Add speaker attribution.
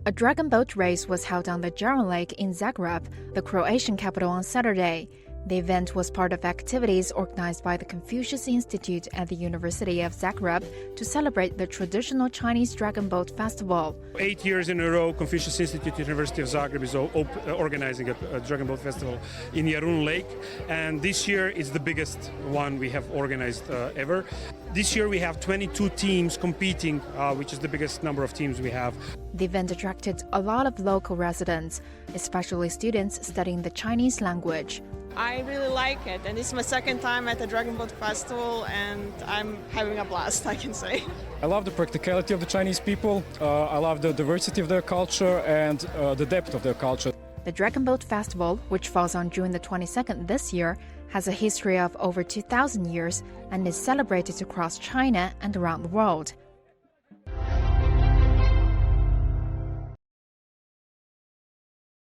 Speaker 1: A dragon boat race was held on the Jarun Lake in Zagreb, the Croatian capital, on Saturday. The event was part of activities organized by the Confucius Institute at the University of Zagreb to celebrate the traditional Chinese Dragon Boat Festival.
Speaker 2: 8 years in a row, Confucius Institute, University of Zagreb is organizing a Dragon Boat Festival in Jarun Lake. And this year is the biggest one we have organized ever. This year we have 22 teams competing, which is the biggest number of teams we have.
Speaker 1: The event attracted a lot of local residents, especially students studying the Chinese language.
Speaker 3: I really like it, and it's my second time at the Dragon Boat Festival, and I'm having a blast, I can say.
Speaker 4: I love the practicality of the Chinese people. I love the diversity of their culture and the depth of their culture.
Speaker 1: The Dragon Boat Festival, which falls on June the 22nd this year, has a history of over 2,000 years and is celebrated across China and around the world.